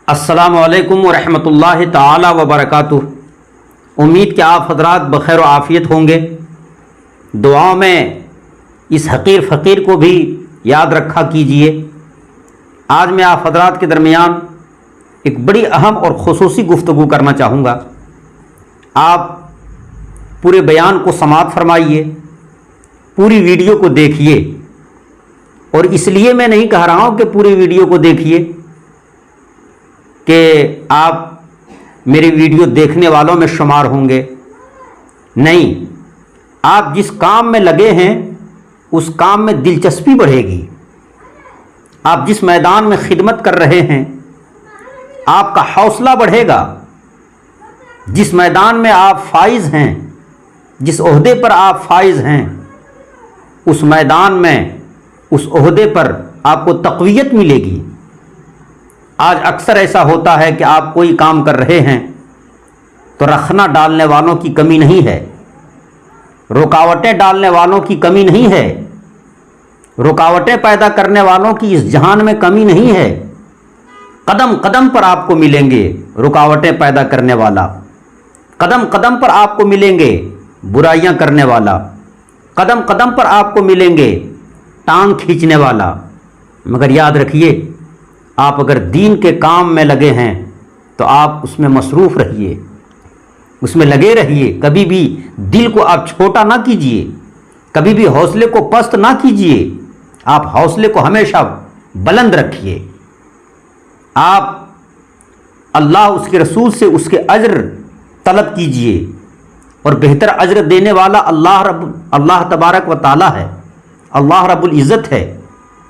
अस्सलामु अलैकुम वरहमतुल्लाहि ताला वबरकातुह। उम्मीद कि आप हजरात बखैर व आफ़ियत होंगे। दुआओं में इस हकीर फ़कीर को भी याद रखा कीजिए। आज मैं आप हजरात के दरमियान एक बड़ी अहम और ख़ुसूसी गुफ्तगू करना चाहूँगा। आप पूरे बयान को समाअत फरमाइए, पूरी वीडियो को देखिए। और इसलिए मैं नहीं कह रहा हूँ कि पूरी वीडियो को देखिए कि आप मेरी वीडियो देखने वालों में शुमार होंगे। नहीं, आप जिस काम में लगे हैं उस काम में दिलचस्पी बढ़ेगी। आप जिस मैदान में खिदमत कर रहे हैं आपका हौसला बढ़ेगा। जिस मैदान में आप फाइज हैं, जिस ओहदे पर आप फाइज हैं, उस मैदान में उस ओहदे पर आपको तक़वियत मिलेगी। आज अक्सर ऐसा होता है कि आप कोई काम कर रहे हैं तो रखना डालने वालों की कमी नहीं है, रुकावटें डालने वालों की कमी नहीं है, रुकावटें पैदा करने वालों की इस जहान में कमी नहीं है। कदम कदम पर आपको मिलेंगे रुकावटें पैदा करने वाला, कदम कदम पर आपको मिलेंगे बुराइयां करने वाला, कदम कदम पर आपको मिलेंगे टांग खींचने वाला। मगर याद रखिए, आप अगर दीन के काम में लगे हैं तो आप उसमें मसरूफ़ रहिए, उसमें लगे रहिए। कभी भी दिल को आप छोटा ना कीजिए, कभी भी हौसले को पस्त ना कीजिए। आप हौसले को हमेशा बुलंद रखिए। आप अल्लाह उसके रसूल से उसके अज्र तलब कीजिए और बेहतर अज्र देने वाला अल्लाह तबारक व ताला है, अल्लाह रब्बुल इज़्ज़त है।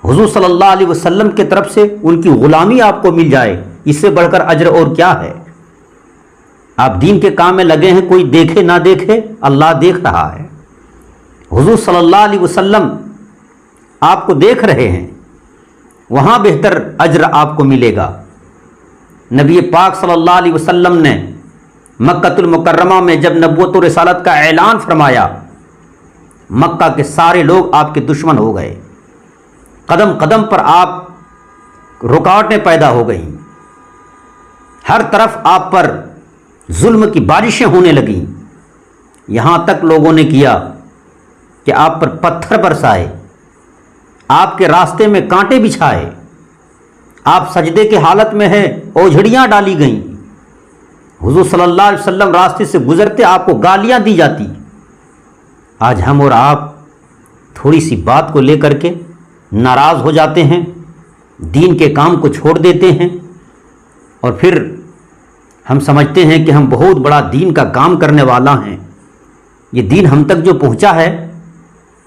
हुज़ूर सल्लल्लाहु अलैहि वसल्लम के तरफ से उनकी ग़ुलामी आपको मिल जाए, इससे बढ़कर अज्र और क्या है। आप दीन के काम में लगे हैं, कोई देखे ना देखे, अल्लाह देख रहा है। हुज़ूर सल्लल्लाहु अलैहि वसल्लम आपको देख रहे हैं, वहाँ बेहतर अज्र आपको मिलेगा। नबी पाक सल्लल्लाहु अलैहि वसल्लम ने मक्कतुल मुकर्रमा में जब नबूवत और रिसालत का ऐलान फरमाया, मक्का के सारे लोग आपके दुश्मन हो गए। कदम कदम पर आप रुकावटें पैदा हो गईं, हर तरफ आप पर जुल्म की बारिशें होने लगीं। यहाँ तक लोगों ने किया कि आप पर पत्थर बरसाए, आपके रास्ते में कांटे बिछाए, आप सजदे की हालत में हैं, ओझड़ियाँ डाली गईं। हुज़ूर सल्लल्लाहु अलैहि वसल्लम रास्ते से गुजरते आपको गालियाँ दी जाती। आज हम और आप थोड़ी सी बात को लेकर के नाराज़ हो जाते हैं, दीन के काम को छोड़ देते हैं और फिर हम समझते हैं कि हम बहुत बड़ा दीन का काम करने वाला हैं। ये दीन हम तक जो पहुंचा है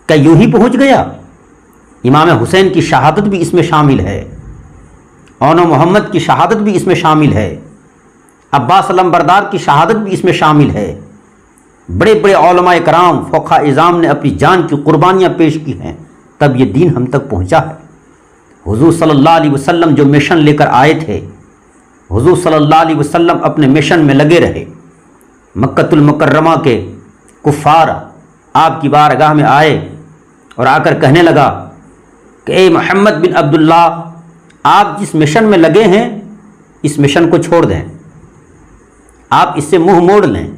क्या यूं ही पहुंच गया? इमाम हुसैन की शहादत भी इसमें शामिल है, औनो मोहम्मद की शहादत भी इसमें शामिल है, अब्बास अलमबरदार की शहादत भी इसमें शामिल है। बड़े बड़े औलमाए कराम फ़ुक़हा इज़ाम ने अपनी जान की कुर्बानियाँ पेश की हैं, तब ये दीन हम तक पहुँचा है। हुज़ूर सल्लल्लाहु अलैहि वसल्लम जो मिशन लेकर आए थे, हुज़ूर सल्लल्लाहु अलैहि वसल्लम अपने मिशन में लगे रहे। मक्कतुल मुकर्रमा के कुफ़ार आपकी बारगाह में आए और आकर कहने लगा कि ए मोहम्मद बिन अब्दुल्ला, आप जिस मिशन में लगे हैं इस मिशन को छोड़ दें, आप इससे मुँह मोड़ लें,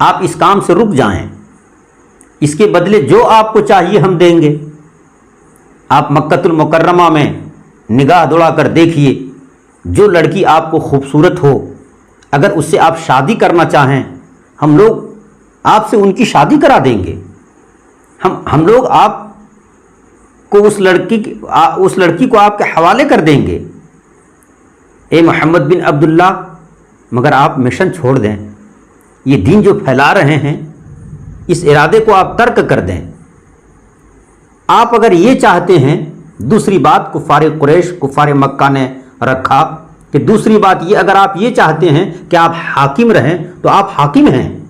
आप इस काम से रुक जाएं, इसके बदले जो आपको चाहिए हम देंगे। आप मक्कतुल मुकर्रमा में निगाह दौड़ा कर देखिए, जो लड़की आपको खूबसूरत हो, अगर उससे आप शादी करना चाहें, हम लोग आपसे उनकी शादी करा देंगे। हम लोग आपको उस लड़की को आपके हवाले कर देंगे। ए मोहम्मद बिन अब्दुल्ला, मगर आप मिशन छोड़ दें, ये दीन जो फैला रहे हैं इस इरादे को आप तर्क कर दें। आप अगर ये चाहते हैं, दूसरी बात कुफ़ार कुरैश कुफ़ार मक्का ने रखा कि दूसरी बात ये, अगर आप ये चाहते हैं कि आप हाकिम रहें तो आप हाकिम हैं,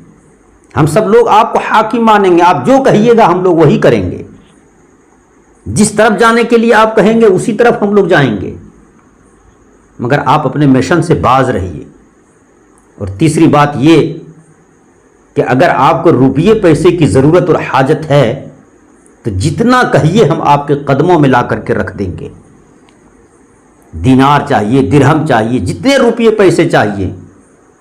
हम सब लोग आपको हाकिम मानेंगे, आप जो कहिएगा हम लोग वही करेंगे, जिस तरफ जाने के लिए आप कहेंगे उसी तरफ हम लोग जाएंगे। मगर आप अपने मिशन से बाज रहिए। और तीसरी बात ये कि अगर आपको रुपये पैसे की ज़रूरत और हाजत है तो जितना कहिए हम आपके कदमों में ला करके रख देंगे। دینار چاہیے، درہم چاہیے، جتنے روپیے پیسے چاہیے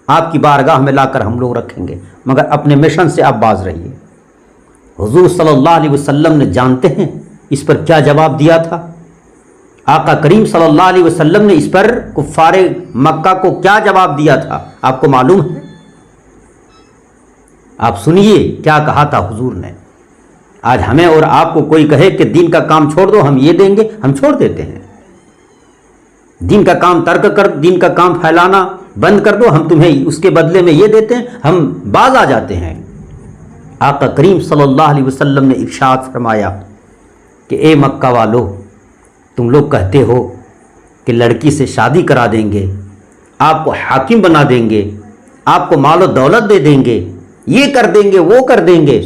آپ کی بارگاہ میں لا کر ہم لوگ رکھیں گے، مگر اپنے مشن سے آپ باز رہیے۔ حضور صلی اللہ علیہ وسلم نے جانتے ہیں اس پر کیا جواب دیا تھا؟ آقا کریم صلی اللہ علیہ وسلم نے اس پر کفار مکہ کو کیا جواب دیا تھا آپ کو معلوم ہے؟ آپ سنیے کیا کہا تھا حضور نے۔ آج ہمیں اور آپ کو کوئی کہے کہ دین کا کام چھوڑ دو، ہم یہ دیں گے، ہم چھوڑ دیتے ہیں۔ دین کا کام ترک کر، دین کا کام پھیلانا بند کر دو، ہم تمہیں اس کے بدلے میں یہ دیتے ہیں، ہم باز آ جاتے ہیں۔ آقا کریم صلی اللہ علیہ وسلم نے ارشاد فرمایا کہ اے مکہ والو، تم لوگ کہتے ہو کہ لڑکی سے شادی کرا دیں گے، آپ کو حاکم بنا دیں گے، آپ کو مال و دولت دے دیں گے، یہ کر دیں گے، وہ کر دیں گے۔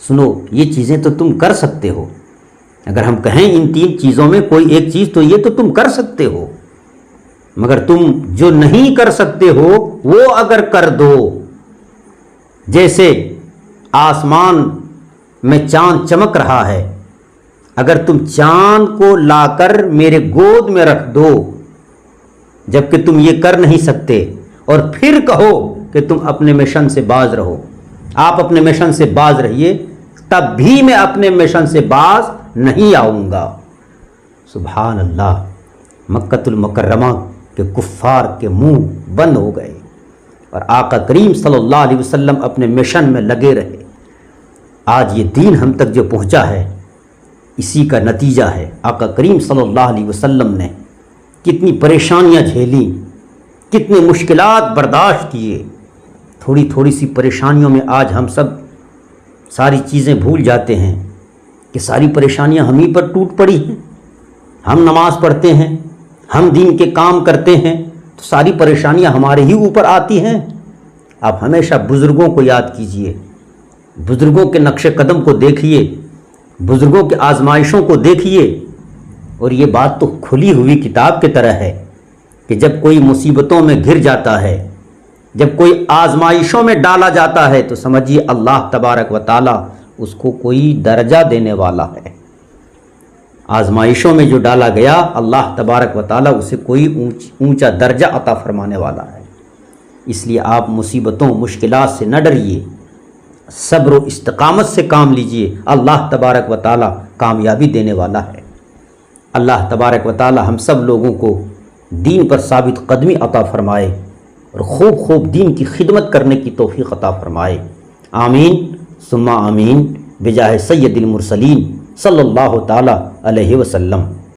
سنو، یہ چیزیں تو تم کر سکتے ہو۔ اگر ہم کہیں ان تین چیزوں میں کوئی ایک چیز تو یہ تو تم کر سکتے ہو، مگر تم جو نہیں کر سکتے ہو وہ اگر کر دو، جیسے آسمان میں چاند چمک رہا ہے، اگر تم چاند کو لا کر میرے گود میں رکھ دو جبکہ تم یہ کر نہیں سکتے، اور پھر کہو کہ تم اپنے مشن سے باز رہو، آپ اپنے مشن سے باز رہیے، تب بھی میں اپنے مشن سے باز نہیں آؤں گا۔ سبحان اللہ، مکۃ المکرمہ کے کفار کے منہ بند ہو گئے اور آقا کریم صلی اللہ علیہ وسلم اپنے مشن میں لگے رہے۔ آج یہ دین ہم تک جو پہنچا ہے اسی کا نتیجہ ہے۔ آقا کریم صلی اللہ علیہ وسلم نے کتنی پریشانیاں جھیلیں، کتنے مشکلات برداشت کیے۔ تھوڑی تھوڑی سی پریشانیوں میں آج ہم سب ساری چیزیں بھول جاتے ہیں کہ ساری پریشانیاں ہم ہی پر ٹوٹ پڑی ہیں۔ ہم نماز پڑھتے ہیں، ہم دین کے کام کرتے ہیں تو ساری پریشانیاں ہمارے ہی اوپر آتی ہیں۔ آپ ہمیشہ بزرگوں کو یاد کیجئے، بزرگوں کے نقش قدم کو دیکھیے، بزرگوں کے آزمائشوں کو دیکھیے، اور یہ بات تو کھلی ہوئی کتاب کی طرح ہے کہ جب کوئی مصیبتوں میں گر جاتا ہے، جب کوئی آزمائشوں میں ڈالا جاتا ہے تو سمجھیے اللہ تبارک و تعالی اس کو کوئی درجہ دینے والا ہے۔ آزمائشوں میں جو ڈالا گیا اللہ تبارک و تعالی اسے کوئی اونچا درجہ عطا فرمانے والا ہے۔ اس لیے آپ مصیبتوں مشکلات سے نہ ڈریے، صبر و استقامت سے کام لیجئے، اللہ تبارک و تعالی کامیابی دینے والا ہے۔ اللہ تبارک و تعالی ہم سب لوگوں کو دین پر ثابت قدمی عطا فرمائے اور خوب خوب دین کی خدمت کرنے کی توفیق عطا فرمائے۔ آمین ثم آمین بجاہ سید المرسلین صلی اللہ تعالی علیہ وسلم۔